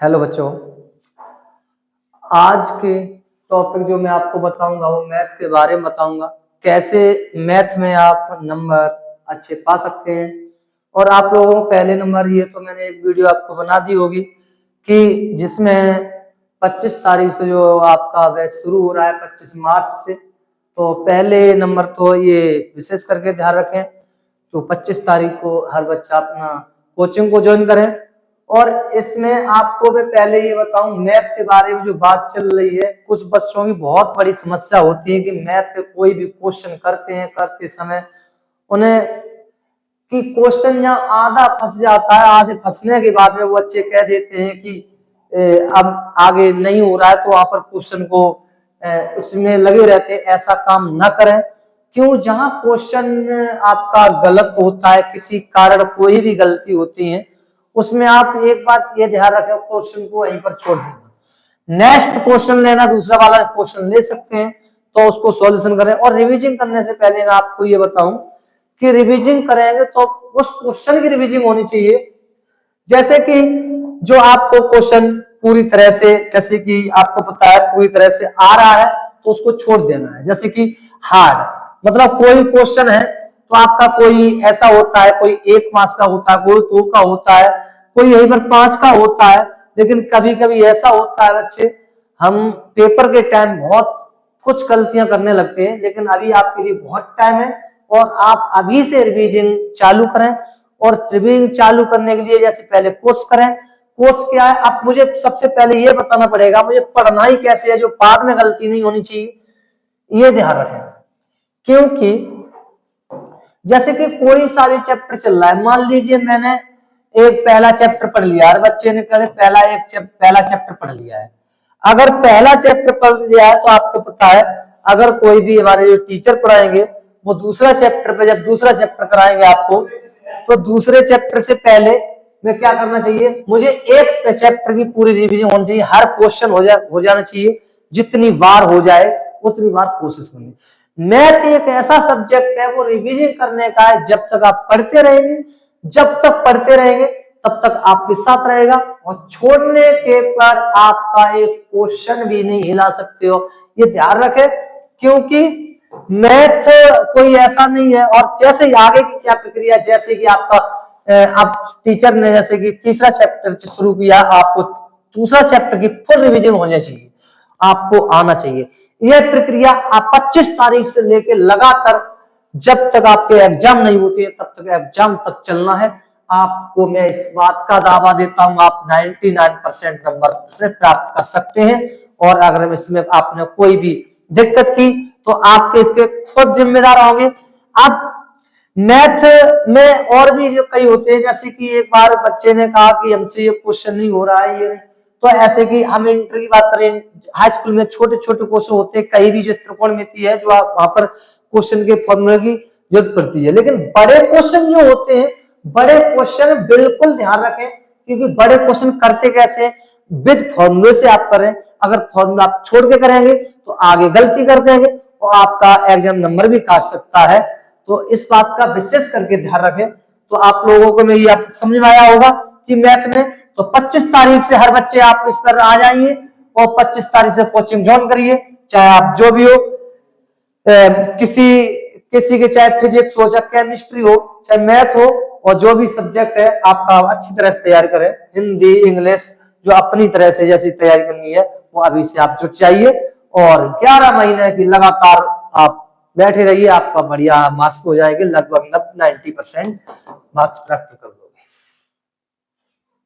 Hello बच्चों, आज के टॉपिक जो मैं आपको बताऊंगा वो मैथ के बारे में बताऊंगा। कैसे मैथ में आप नंबर अच्छे पा सकते हैं। और आप लोगों को पहले नंबर, ये तो मैंने एक वीडियो आपको बना दी होगी कि जिसमें 25 तारीख से जो आपका बैच शुरू हो रहा है 25 मार्च से, तो पहले नंबर तो ये विशेष करके ध्यान रखें। तो 25 तारीख को हर बच्चा अपना कोचिंग को ज्वाइन करें। और इसमें आपको मैं पहले ये बताऊं, मैथ के बारे में जो बात चल रही है, कुछ बच्चों की बहुत बड़ी समस्या होती है कि मैथ के कोई भी क्वेश्चन करते समय उन्हें कि क्वेश्चन या आधा फंस जाता है। आधे फंसने के बाद में वो बच्चे कह देते हैं कि अब आगे नहीं हो रहा है, तो वहां पर क्वेश्चन को उसमें लगे रहते हैं। ऐसा काम ना करें। क्यों? जहां क्वेश्चन आपका गलत होता है, किसी कारण कोई भी गलती होती है, उसमें आप एक बात ये ध्यान रखें, क्वेश्चन को वहीं पर छोड़ देना। नेक्स्ट क्वेश्चन लेना, दूसरा वाला क्वेश्चन ले सकते हैं, तो उसको सॉल्यूशन करें। और रिवीजिंग करने से पहले मैं आपको ये बताऊं कि रिवीजिंग करेंगे तो उस क्वेश्चन की रिवीजिंग होनी चाहिए। जैसे कि जो आपको क्वेश्चन पूरी तरह से, जैसे कि आपको पता है पूरी तरह से आ रहा है, तो उसको छोड़ देना है। जैसे कि हार्ड, मतलब कोई क्वेश्चन है तो आपका कोई ऐसा होता है, कोई 1 मार्क्स का होता है, कोई 2 का होता है, कोई यहीं पर 5 का होता है। लेकिन कभी कभी ऐसा होता है बच्चे, हम पेपर के टाइम बहुत कुछ गलतियां करने लगते हैं। लेकिन अभी आपके लिए बहुत टाइम है और आप अभी से रिवीजन चालू करें। और रिवीजन चालू करने के लिए जैसे पहले कोर्स करें। कोर्स क्या है, अब मुझे सबसे पहले ये बताना पड़ेगा मुझे पढ़ना ही कैसे है, जो बाद में गलती नहीं होनी चाहिए, ये ध्यान रखें। क्योंकि जैसे कि कोई सा भी चैप्टर चल रहा है, मान लीजिए मैंने एक पहला चैप्टर पढ़ लिया, हर बच्चे ने करे पहला चैप्टर पढ़ लिया है। अगर पहला चैप्टर पढ़ लिया है तो आपको पता है, अगर कोई भी हमारे जो टीचर पढ़ाएंगे वो दूसरा चैप्टर पे जब दूसरा चैप्टर कराएंगे आपको, तो दूसरे चैप्टर से पहले में क्या करना चाहिए, मुझे एक चैप्टर की पूरी रिवीजन होनी चाहिए। हर क्वेश्चन हो जाना चाहिए। जितनी बार हो जाए उतनी बार कोशिश करनी। मैथ एक ऐसा सब्जेक्ट है, वो रिवीजन करने का है। जब तक आप पढ़ते रहेंगे, जब तक पढ़ते रहेंगे तब तक आपके साथ रहेगा। और छोड़ने के पर आपका एक क्वेश्चन भी नहीं हिला सकते हो, ये ध्यान रखें। क्योंकि मैथ कोई ऐसा नहीं है। और जैसे आगे की क्या प्रक्रिया, जैसे कि आपका आप टीचर ने जैसे कि तीसरा चैप्टर शुरू किया, आपको दूसरा चैप्टर की फुल रिवीजन होनी चाहिए, आपको आना चाहिए। यह प्रक्रिया आप 25 तारीख से लेके लगातार जब तक आपके एग्जाम नहीं होते तब तक एग्जाम तक चलना है। आपको मैं इस बात का दावा देता हूं, आप 99% नंबर से प्राप्त कर सकते हैं। और अगर इसमें आपने कोई भी दिक्कत की तो आपके इसके खुद जिम्मेदार होंगे। अब मैथ में और भी जो कई होते हैं, जैसे कि एक बार बच्चे ने कहा कि हमसे ये क्वेश्चन नहीं हो रहा है, ये नहीं। तो ऐसे कि हम इंटर की बात करें, हाई स्कूल में छोटे छोटे क्वेश्चन होते हैं, कहीं भी जो त्रिकोणमिति है, जो आप वहां पर क्वेश्चन के फॉर्मूले की जरूरत पड़ती है। लेकिन बड़े क्वेश्चन जो होते हैं, बड़े क्वेश्चन बिल्कुल ध्यान रखें, क्योंकि बड़े क्वेश्चन करते कैसे, विद फॉर्मूले से आप करें। अगर फॉर्मूला आप छोड़ के करेंगे तो आगे गलती कर देंगे और आपका एग्जाम नंबर भी काट सकता है। तो इस बात का विशेष करके ध्यान रखें। तो आप लोगों को मैं ये आप समझ में आया होगा कि मैथ में तो 25 तारीख से हर बच्चे आप इस पर आ जाइए और 25 तारीख से कोचिंग ज्वाइन करिए। चाहे आप जो भी हो, किसी किसी के चाहे फिजिक्स हो, चाहे केमिस्ट्री हो, चाहे मैथ हो, और जो भी सब्जेक्ट है आपका अच्छी तरह से तैयारी करें। हिंदी, इंग्लिश, जो अपनी तरह से जैसी तैयारी करनी है वो अभी से आप जुट जाइए। और 11 महीने की लगातार आप बैठे रहिए, आपका बढ़िया मार्क्स हो जाएंगे, लगभग 90% मार्क्स प्राप्त कर लो।